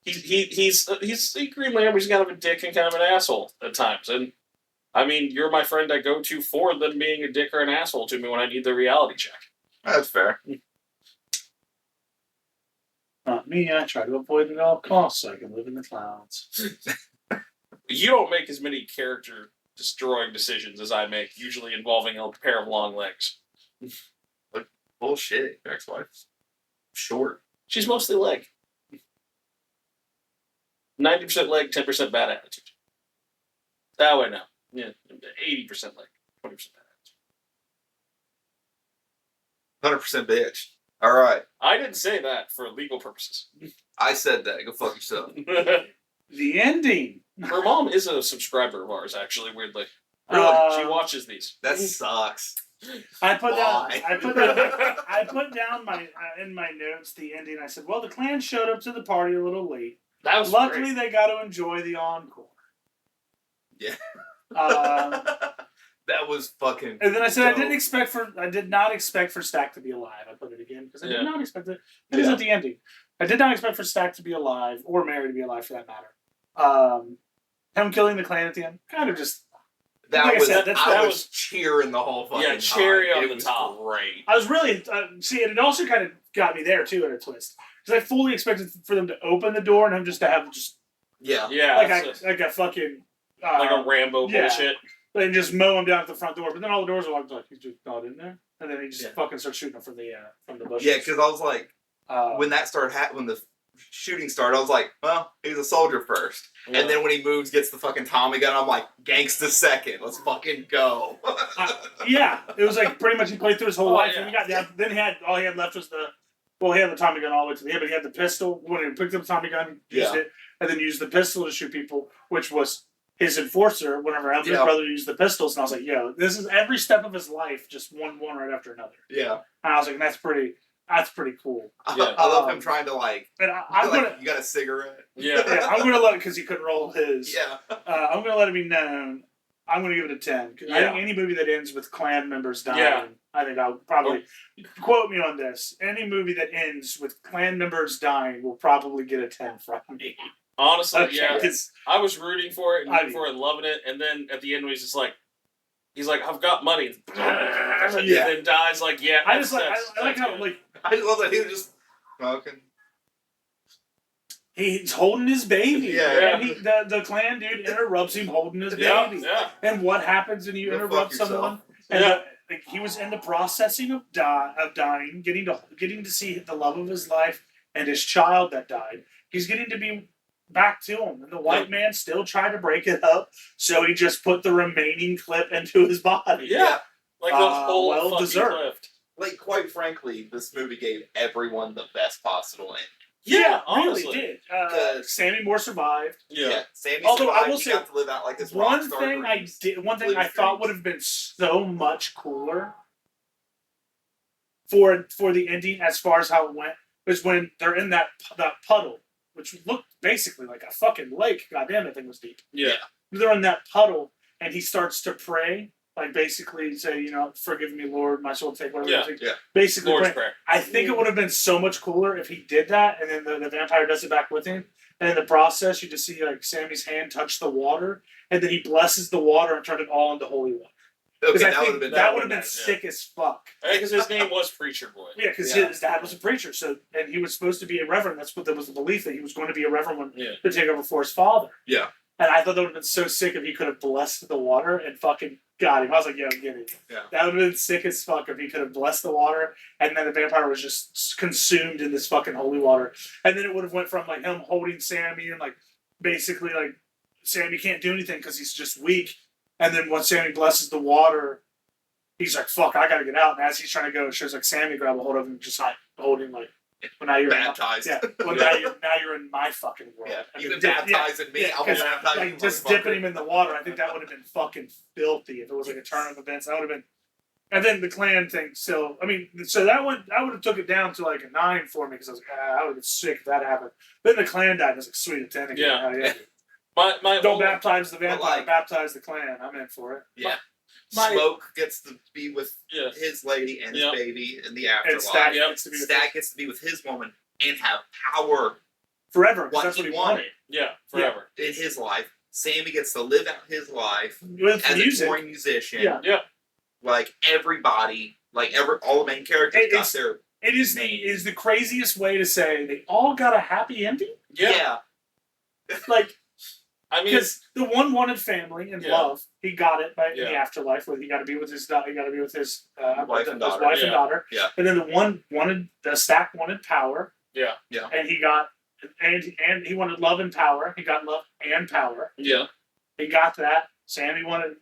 He's Green Lantern's kind of a dick and kind of an asshole at times, and I mean, you're my friend I go to for them being a dick or an asshole to me when I need the reality check. That's fair. Not me. I try to avoid it at all costs so I can live in the clouds. You don't make as many character-destroying decisions as I make, usually involving a pair of long legs. But bullshit. Your ex-wife's short. She's mostly leg. 90% leg, 10% bad attitude. That way, no. Yeah, 80% leg, 20% bad attitude. 100% bitch. All right. I didn't say that for legal purposes. I said that. Go fuck yourself. The ending. Her mom is a subscriber of ours, actually, weirdly. Really? She watches these. That sucks. I put down my in my notes the ending. I said, well, the clan showed up to the party a little late. That was luckily great. They got to enjoy the encore. Yeah. That was fucking. And then I said dope. I did not expect for Stack to be alive. I put it again because I did not expect it. It was Yeah. at the ending. I did not expect for Stack to be alive or Mary to be alive for that matter. Him killing the clan at the end, kind of just. That like was. I said, I was cheering the whole fucking time. cherry on it the was top. Great. I was really and it also kind of got me there too in a twist because I fully expected for them to open the door and him just to have Yeah. like a fucking like a Rambo bullshit. And just mow him down at the front door, but then all the doors are locked. Like he's just not in there, and then he just fucking starts shooting him from the bushes. Yeah, because I was like, when that started when the shooting started, I was like, well, he's a soldier first, and then when he moves, gets the fucking Tommy gun, I'm like, gangsta second, let's fucking go. Yeah, it was like pretty much he played through his whole life, yeah. and he got down. Then all he had left was he had the Tommy gun all the way to the end, but he had the pistol. When he picked up the Tommy gun, used it, and then used the pistol to shoot people, which was his enforcer whenever Anthony's brother used the pistols, and I was like, yo, this is every step of his life, just one right after another. Yeah. And I was like, that's pretty cool. Yeah. I love him trying to and I'm gonna, you got a cigarette? Yeah. I'm gonna let it, because he couldn't roll his. Yeah. I'm gonna let it be known. I'm gonna give it a 10. I think any movie that ends with clan members dying, I think I'll probably, quote me on this, any movie that ends with clan members dying will probably get a 10 from me. Honestly, Okay. I was rooting for it and loving it, and then at the end he's like, I've got money. And then dies like, I just like, I like how, like, I just love that he was just smoking. He's holding his baby. Yeah. And the clan dude interrupts him holding his Yeah, baby. yeah. And what happens when you Go interrupt fuck yourself. someone? And he was in the processing of dying, getting to see the love of his life and his child that died. He's getting to be back to him, and the white man still tried to break it up, so he just put the remaining clip into his body. Yeah. Like the whole well fucking deserved. clip. Like, quite frankly, this movie gave everyone the best possible ending. Yeah, honestly. really did. Sammy Moore survived. Yeah. Sammy Although I survived, will he say, got to live out like his one rockstar thing dreams. one thing Live I his thought dreams. would have been so much cooler for the ending, as far as how it went, was when they're in that puddle, which looked basically like a fucking lake. Goddamn, that thing was deep. Yeah. They're in that puddle, and he starts to pray, like basically say, forgive me, Lord, my soul take whatever. Yeah. Basically, Lord's pray. Prayer. I think it would have been so much cooler if he did that, and then the vampire does it back with him. And in the process, you just see like Sammy's hand touch the water, and then he blesses the water and turned it all into holy water. Because Okay, I think that would have been nice, sick as fuck. Because his name was Preacher Boy. Yeah, because his dad was a preacher, and he was supposed to be a reverend. That's what there was the belief that he was going to be a reverend to take over for his father. Yeah. And I thought that would have been so sick if he could have blessed the water and fucking got him. I was like, yeah, get it. Yeah. That would have been sick as fuck if he could have blessed the water, and then the vampire was just consumed in this fucking holy water. And then it would have went from like him holding Sammy and like basically like Sammy can't do anything because he's just weak. And then once Sammy blesses the water, he's like, fuck, I gotta get out. And as he's trying to go, it shows like Sammy grab a hold of him, just like holding like, well, now you're baptized. Well, now you're in my fucking world. Yeah. And You've then been baptizing me. I'm gonna baptize you. like just dipping him in the water. I think that would have been fucking filthy if it was like a turn of events. That would have been. And then the clan thing. So I mean, so that one I would have took it down to like a 9 for me because I was like, I would have been sick if that happened. Then the clan died. I was like, sweet, a 10 again. Yeah. Hell yeah. My Don't whole- baptize the vampire. like- Baptize the clan. I'm in for it. Yeah. My- Smoke gets to be with Yeah. his lady and his Yeah. baby in the And afterlife. Stag Yep. gets to be with Stag gets to be with his woman and have power forever. 'Cause what that's he what he wanted wanted. Yeah, forever. in his life. Sammy gets to live out his life With as music. a touring musician. Yeah. Like everybody, all the main characters got It's- their It is the craziest way to say they all got a happy ending. Yeah. Like, I mean, because the one wanted family and Yeah. love, he got it in the Yeah. afterlife. Where he got to be with his he got to be with his Wife and his daughter. wife and Yeah. daughter. Yeah. And then the Stack wanted power. Yeah. Yeah. And he got and he wanted love and power. He got love and power. yeah. He got that. Sammy wanted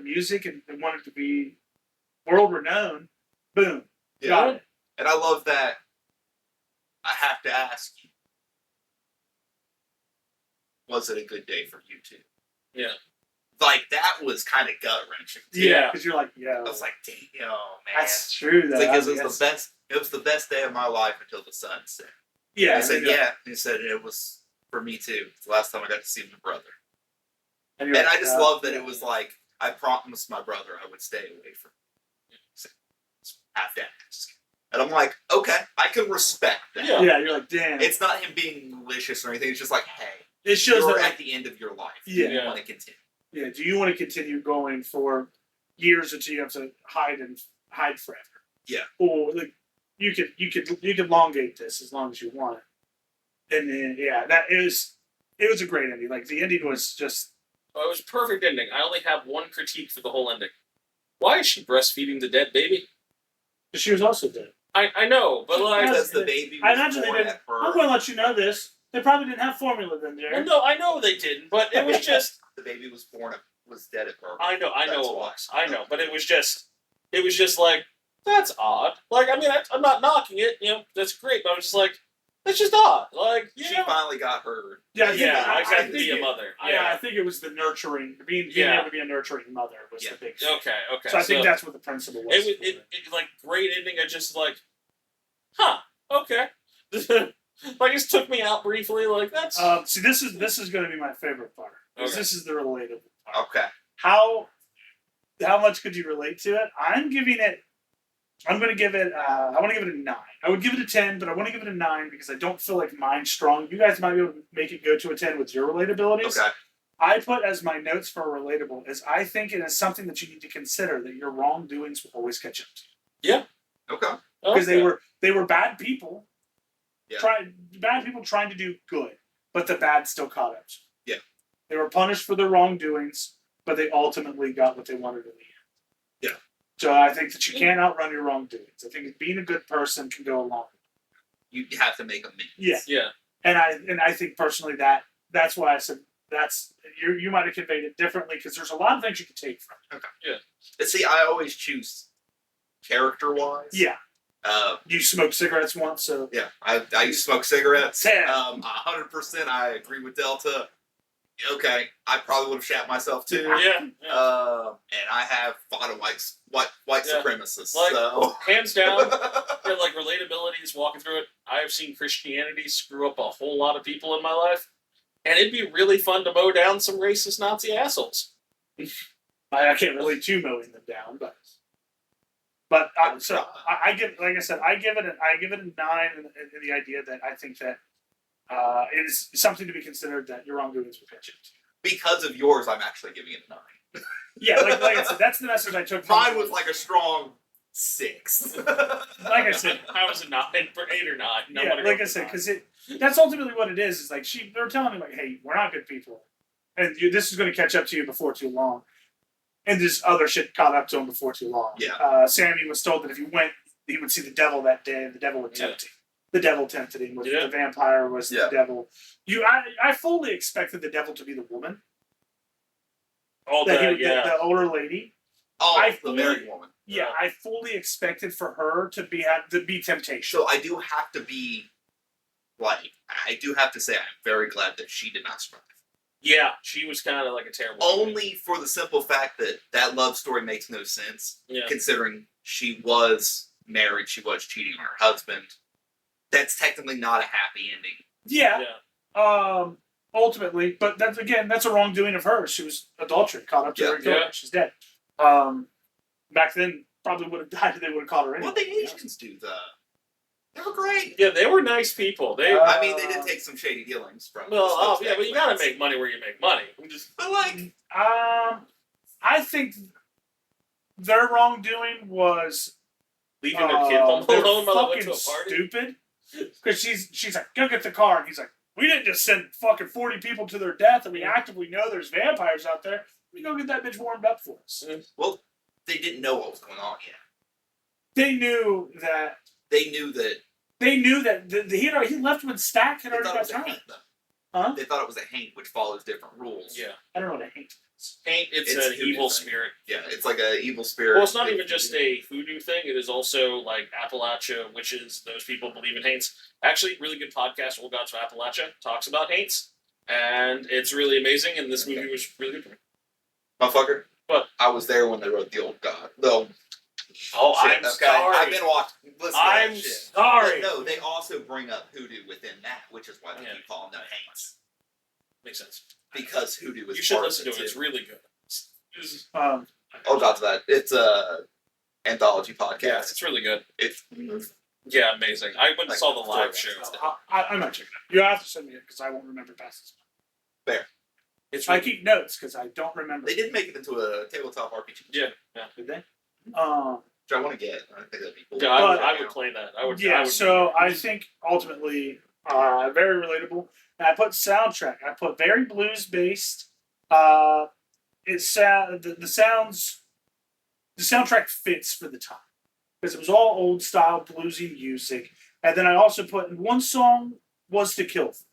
music and wanted to be world renowned. Boom. Yeah. Got it. And I love that. I have to ask you, was it a good day for you two? Yeah. Like, that was kind of gut wrenching. Yeah. Because you're like, yeah. I was like, damn, man. That's true. Though. It's like, I it mean, was the best. It was the best day of my life until the sun set. Yeah. I said, yeah. He said it was for me too. It's the last time I got to see my brother. And, And I just love that it was like, I promised my brother I would stay away from him. So, have to ask. And I'm like, okay, I can respect that. Yeah. Yeah, you're like, damn. It's not him being malicious or anything. It's just like, hey, It shows you're that, at like, the end of your life. Yeah. You want to continue. yeah. Do you want to continue going for years until you have to hide forever? Yeah. Or like you could elongate this as long as you want. And then it was a great ending. Like the ending was just Well, it was a perfect ending. I only have one critique for the whole ending. Why is she breastfeeding the dead baby? she was also dead. I know, but like, Because the baby I was imagine they born didn't. at I'm birth. going to let you know this. They probably didn't have formula then, well, Jared. no, I know they didn't, but it was just, The baby was dead at birth. I know That's it why. was, I know, but it was just like, that's odd. Like, I mean, I'm not knocking it, that's great, but I was just like, that's just odd. Like, She finally got her. Yeah, I think- I got to think be a it- mother. I Yeah. think it was the nurturing, being Yeah. able to be a nurturing mother was Yeah. the big thing. Okay. So I think that's what the principle was. It was it like great ending. I just like, huh? Okay. Like it just took me out briefly. Like that's See, this is going to be my favorite part. 'Cause Okay. This is the relatable part. Okay. How much could you relate to it? I'm going to give it. I want to give it a 9. I would give it a 10, but I want to give it a 9 because I don't feel like mine's strong. You guys might be able to make it go to a 10 with your relatabilities. Okay. I put as my notes for relatable is I think it is something that you need to consider that your wrongdoings will always catch up to you. Okay. Because they were bad people. Yeah. Bad people trying to do good. but the bad still caught up. Yeah. They were punished for their wrongdoings, but they ultimately got what they wanted in the end. Yeah. So I think that you can't outrun your wrongdoings. I think being a good person can go along. You have to make amends. Yeah. Yeah. And I think personally that's why I said you might have conveyed it differently because there's a lot of things you can take from it. Okay. Yeah. See, I always choose character-wise. Yeah. You smoked cigarettes once, so Yeah, I used to smoke cigarettes. 10. 100%. I agree with Delta. Okay, I probably would have shat myself too. Yeah. And I have fought a white supremacist. Like, so hands down, like relatability is walking through it. I have seen Christianity screw up a whole lot of people in my life, and it'd be really fun to mow down some racist Nazi assholes. I can't relate to mowing them down, but I give, like I said, I give it a 9 in the idea that I think that it is something to be considered that your wrongdoings will catch you. because of yours, I'm actually giving it a 9. Yeah, like I said, that's the message I took from Mine was like a strong 6. like I said, I was a 9 for 8 or 9. yeah, like I said, because that's ultimately what it is. Is like they're telling me like, hey, we're not good people, and this is going to catch up to you before too long. And this other shit caught up to him before too long. Yeah. Sammy was told that if he went, he would see the devil that day, and the devil would tempt him. The devil tempted him. The vampire was the devil. I fully expected the devil to be the woman. The older lady. The married woman. Yeah, I fully expected for her to be temptation. So I do have to say I'm very glad that she did not survive. Yeah, she was kind of like a terrible Only for the simple fact that love story makes no sense, considering she was married, she was cheating on her husband. That's technically not a happy ending. Yeah. Ultimately, but that's a wrongdoing of hers. She was adultery, caught up to her. Yeah. She's dead. Back then, probably would have died if they would have caught her anyway. What the Asians do, though? They were great. Yeah, they were nice people. They did take some shady dealings from. Well, but you gotta make money where you make money. But like, I think their wrongdoing was leaving their kid home alone while they went to a party. Stupid. Because she's like, go get the car, and he's like, we didn't just send fucking 40 people to their death, and we actively know there's vampires out there. We go get that bitch warmed up for us. Well, they didn't know what was going on yet. They knew that. He left when Stack had already got turned. Huh? They thought it was a haint, which follows different rules. Yeah. I don't know what a haint is. Haint, it's an evil spirit. Yeah, it's like an evil spirit. Well, it's not even just a voodoo thing. It is also like Appalachia witches. Those people believe in haints. Actually, really good podcast, Old Gods of Appalachia, talks about haints. And it's really amazing, and this movie was really good for me. Motherfucker. What? I was there when they wrote the Old God. I'm sorry. I've been watching. I'm sorry. But no, they also bring up hoodoo within that, which is why they keep calling them haints. Makes sense. Because hoodoo is. You should listen to it. It's really good. Old Gods of that. It's a anthology podcast. Yeah, it's really good. It's amazing. I went and saw the live show. I'm not checking it. You have to send me it because I won't remember past this one. Fair. I keep notes because I don't remember. They did make it into a tabletop RPG. Yeah. Did they? Which I want to get. I think that'd be cool. Yeah, I would play that. I think ultimately very relatable. And I put soundtrack. I put very blues based. The soundtrack fits for the time because it was all old style bluesy music. And then I also put one song was to kill for,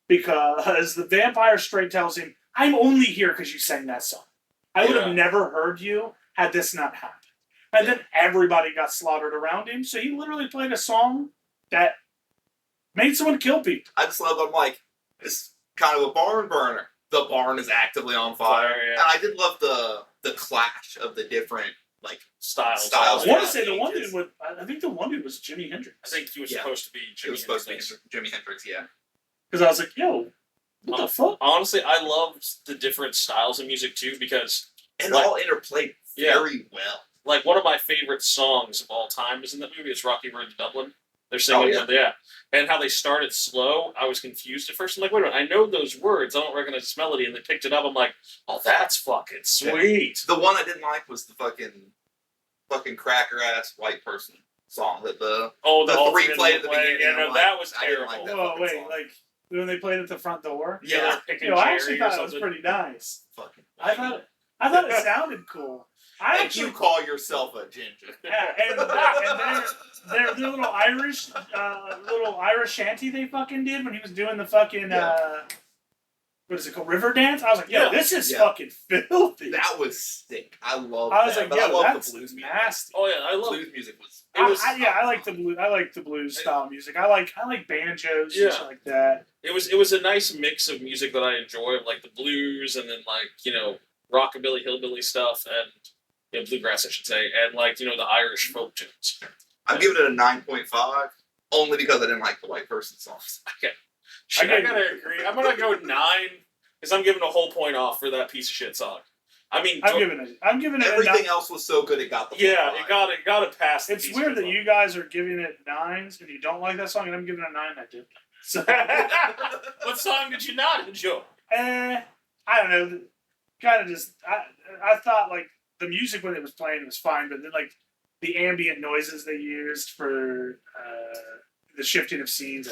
because the vampire straight tells him, "I'm only here because you sang that song. I would have never heard you had this not happened." And then everybody got slaughtered around him. So he literally played a song that made someone kill people. I just love. I'm like, it's kind of a barn burner. The barn is actively on fire. And I did love the clash of the different styles. I want to say the one dude I think the one dude was Jimi Hendrix. I think he was supposed to be Jimi Hendrix, yeah. Because I was like, yo, what the fuck? Honestly, I loved the different styles of music too because it all interplayed very well. Like one of my favorite songs of all time is in that movie. It's Rocky Road to Dublin. They're singing, and how they started slow. I was confused at first. I'm like, wait a minute, I know those words. I don't recognize this melody. And they picked it up. I'm like, oh, that's fucking sweet. The one I didn't like was the fucking cracker ass white person song that the 3 played at the beginning. Yeah, no, that was terrible. Wait, like when they played at the front door. Yeah. I actually thought it was pretty nice. Fucking. I thought it sounded cool. And you call yourself a ginger. And their little Irish shanty they fucking did when he was doing the fucking what is it called, river dance? I was like, yo, this is fucking filthy. That was sick. I love. I was that. like, yo, I love that's the blues nasty. Oh yeah, I love blues music. I like the blues. I like the blues style music. I like banjos and shit like that. It was a nice mix of music that I enjoy, like the blues and then like rockabilly, hillbilly stuff, and bluegrass, I should say, and like the Irish folk tunes. I'm giving it a 9.5 only because I didn't like the white person songs. Okay, I gotta agree. I'm gonna go 9 because I'm giving a whole point off for that piece of shit song. I mean, I'm giving it. Everything else was so good it got the. Yeah, it got it past. It's weird that you guys are giving it 9s and you don't like that song, and I'm giving it a 9. I do. So, what song did you not enjoy? I don't know. Kind of just I thought like the music when it was playing was fine, but then like the ambient noises they used for the shifting of scenes.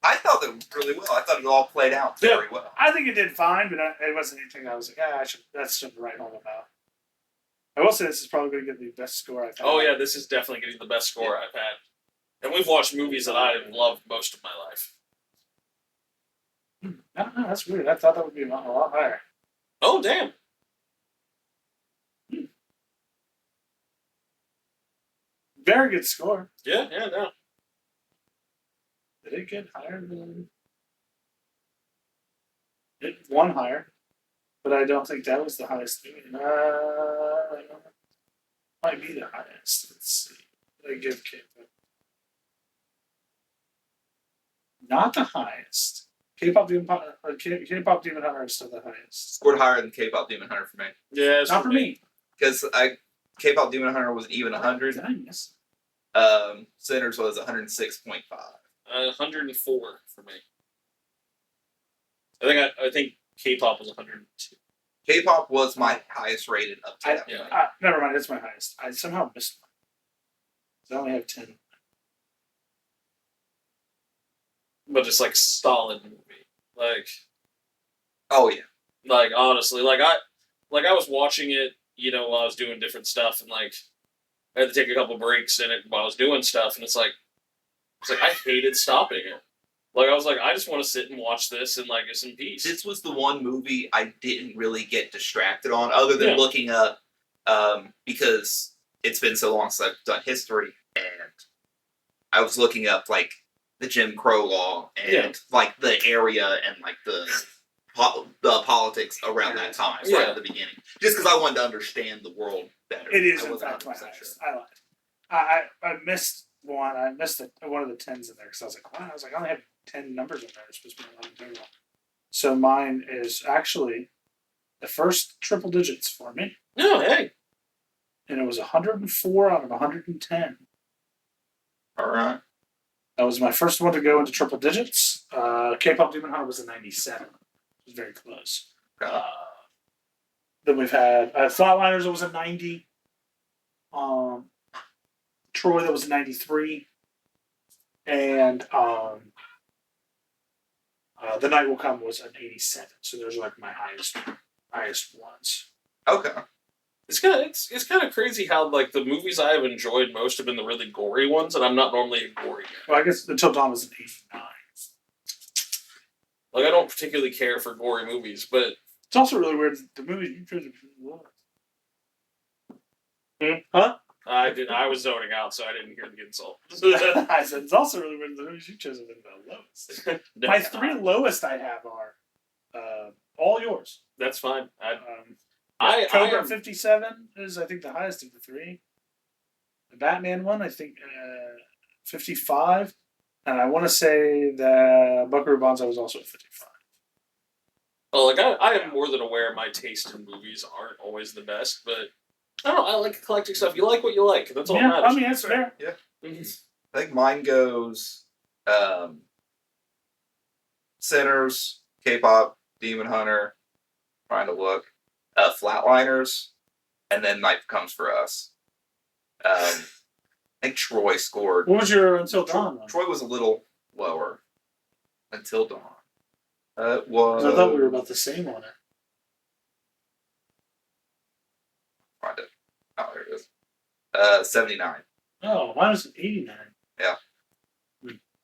I thought that really well. I thought it all played out very well. I think it did fine, but it wasn't anything I was like, that's something to write home about. I will say this is probably going to get the best score I've had. Oh yeah, this is definitely getting the best score I've had. And we've watched movies that I've loved most of my life. I don't know. That's weird. I thought that would be a lot higher. Oh, damn. Very good score. Yeah, no. Did it get higher than... It won higher, but I don't think that was the highest thing. Might be the highest. Let's see. What did I give K-pop? Not the highest. K-pop Demon Hunter is still the highest. Scored higher than K-pop Demon Hunter for me. Yeah, not for me. Because K-pop Demon Hunter was even 100. Did I miss? Sinners was 106.5. 104 for me. I think K-pop was 102. K-pop was my highest rated up to that point. Never mind, it's my highest. I somehow missed one. So I only have 10. But just like solid movie. Like, oh yeah. Like honestly, like I was watching it, while I was doing different stuff, and like I had to take a couple breaks in it while I was doing stuff, and it's like I hated stopping it. Like I was like, I just want to sit and watch this and like it's in peace. This was the one movie I didn't really get distracted on, other than looking up, because it's been so long since I've done history, and I was looking up like the Jim Crow law and like the area and like the politics around that time, right at the beginning, just because I wanted to understand the world better. It is in fact my highest. I lied. I missed one. I missed one of the 10s in there because I was like, wow. I was like, I only have 10 numbers in there. It's supposed to be 11 total. So mine is actually the first triple digits for me. No, hey. And it was 104 out of 110. All right. That was my first one to go into triple digits. K-pop Demon Hunter was a 97. It was very close. Then we've had Flatliners, it was a 90. Troy, that was a 93. And The Night Will Come was an 87. So those are like my highest ones. Okay. It's kind of crazy how like the movies I have enjoyed most have been the really gory ones, and I'm not normally a gory guy. Well, I guess Until Dawn was an 89. Like I don't particularly care for gory movies, but it's also really weird. The movies you chose are Huh? I was zoning out, so I didn't hear the insult. I said it's also really weird. The movies you chose have been the lowest. My 3 lowest I have are all yours. That's fine. Cobra 57 is, I think, the highest of the 3. The Batman one, I think, 55. And I want to say that Buckaroo Banzai was also at 55. Well, like I am more than aware my taste in movies aren't always the best, but I don't know. I like collecting stuff. You like what you like. That's all that matters. I mean, that's fair. Yeah. Mm-hmm. I think mine goes Sinners, K-pop, Demon Hunter, trying to look, Flatliners, and then Night Comes for Us. I think Troy scored. What was your Until Dawn one? Troy was a little lower. Until Dawn. It 'Cause was. I thought we were about the same on it. Find it. Oh, there it is. 79. Oh, mine was 89. Yeah.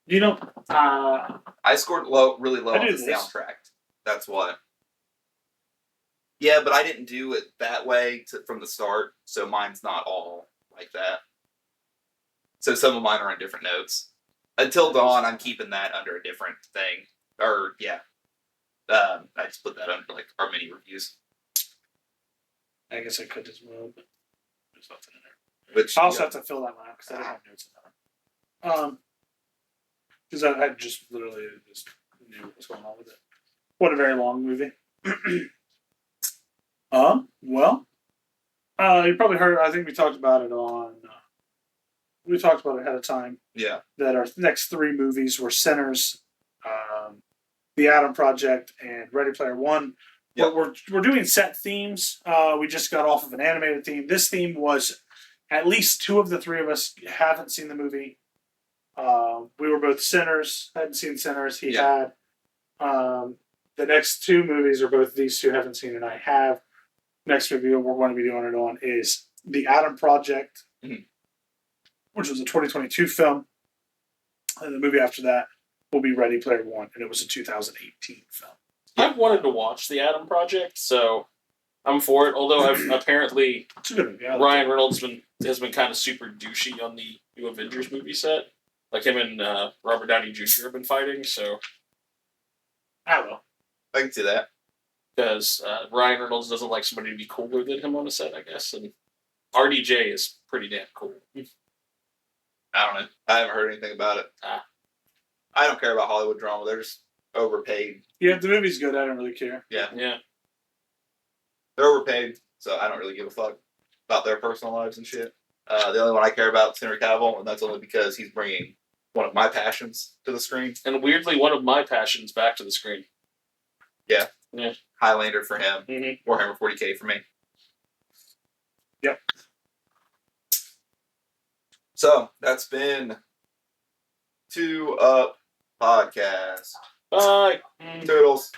You know, I scored really low I on do the this. soundtrack. That's what. Yeah, but I didn't do it that way from the start, so mine's not all like that. So some of mine are on different notes. Until Dawn, I'm keeping that under a different thing. Or, yeah. I just put that under, like, our mini reviews. I guess I could as well, but there's nothing in there. Which I also have to fill that one out because I didn't have notes in that. Because I just literally just knew what was going on with it. What a very long movie. Well, you probably heard. I think we talked about it on. We talked about it ahead of time. Yeah. That our next 3 movies were Sinners, The Atom Project, and Ready Player One. Yep. We're doing set themes. We just got off of an animated theme. This theme was at least 2 of the 3 of us haven't seen the movie. We were both Sinners. Hadn't seen Sinners. He had. The next 2 movies are both these 2 haven't seen, and I have. Next movie we're going to be doing it on is The Atom Project, which was a 2022 film. And the movie after that will be Ready Player One, and it was a 2018 film. I've wanted to watch The Atom Project, so I'm for it. Although I've apparently Ryan Reynolds has been kind of super douchey on the new Avengers movie set. Like him and Robert Downey Jr. have been fighting, so I will. I can see that. Because Ryan Reynolds doesn't like somebody to be cooler than him on a set, I guess. And RDJ is pretty damn cool. I don't know. I haven't heard anything about it. I don't care about Hollywood drama. They're just overpaid. Yeah, if the movie's good, I don't really care. Yeah. Yeah. They're overpaid, so I don't really give a fuck about their personal lives and shit. The only one I care about is Henry Cavill, and that's only because he's bringing one of my passions to the screen. And weirdly, one of my passions back to the screen. Yeah. Yeah. Highlander for him. Mm-hmm. Warhammer 40k for me. Yep. So, that's been 2 Up Podcast. Bye. Toodles.